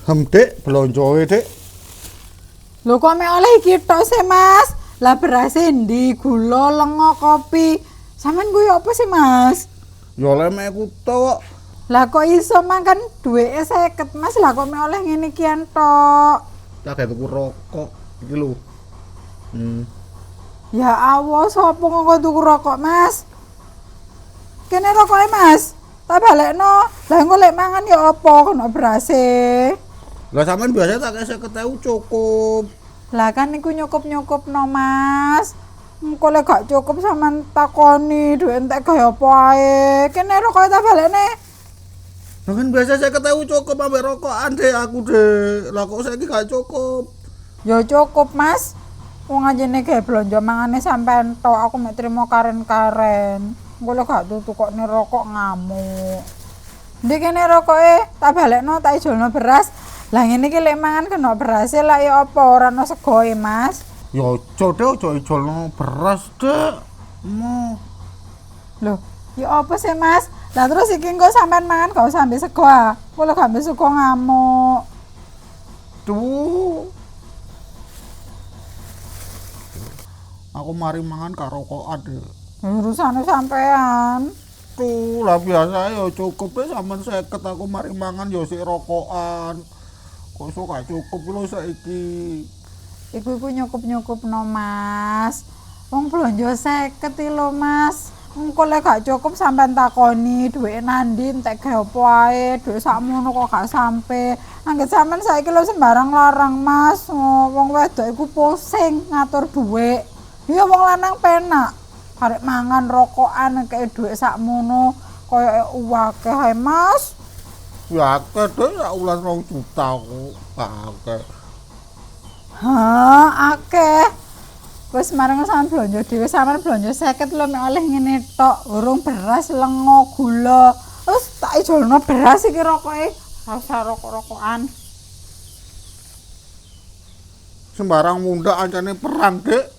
Dik, blonjoe, Dik. Lho kok mek oleh iki tok sih, Mas? Lah beras endi, gula, lenga, kopi. Sampeyan kuwi apa sih, Mas? Ya oleh mek kuto kok. Lah kok iso makan duweke 50, Mas? Lah kok mek oleh ngene iki tok. Tak gawe tuku rokok iki lho. Ya Allah, sapa ngoko tuku rokok, Mas? Kene rokoke, Mas. Tak balekno. Lah engko lek mangan ya apa kena berase. Lah sampean biasa tak kaya 50.000 cukup. Lah kan niku nyukup-nyukupno, Mas. Engko lek gak cukup sampean takoni duwe entek gawe apa ae. Kene rokoke tak balekne. Lah kan biasa 50.000 cukup ambek rokokan Dik aku, Dik. Lah kok saiki gak cukup. Ya cukup, Mas. Wong anjene gawe blonjo mangane sampean tok, aku mek trimo karen-karen. Engko lek gak tutukokne rokok ngamuk. Ndek kene rokoke tak balekno tak ijolno beras. Lah ngene iki lek mangan kena berase lah ya apa ora ono segoe, Mas. Ya aja Dik, aja ijolno beras, Dik. Mo. Loh, ya apa sih, Mas? Lah terus iki engko sampean mangan gak usah ambek sego ah. Engko lek gak ambek sego ngamuk. Duh. Aku mari mangan karo rokokan, Dik. Urusane sampean. Tuh, lah biasa ya cukup ya sampean 50 aku mari mangan ya sik rokokan. Kok iso gak cukup lho saiki. Iku nyukup-nyukupno, Mas. Wong blonjo 50 iki lho, Mas. Engko lek gak cukup sampean takoni duweke nandi entek gawe apa ae, dhuwit sakmono kok gak sampe. Angger sampean saiki lho sembarang larang, Mas. Oh, wong wedok iku pusing ngatur dhuwit. Ya wong lanang penak. Arek mangan rokokan kek dhuwit sakmono koyo uwake ae, Mas. Ya akeh Dik, sak wulan 2 juta aku. Akeh. Hah, akeh. Wis mareng sampean blonjo dhewe, sampean blonjo 50 lho mek oleh ngene tok, urung beras, lenga, gula. Wis tak ijolno beras iki rokoke. Rasa rokok-rokokan. Sembarang mundhak ancane perang, Dik.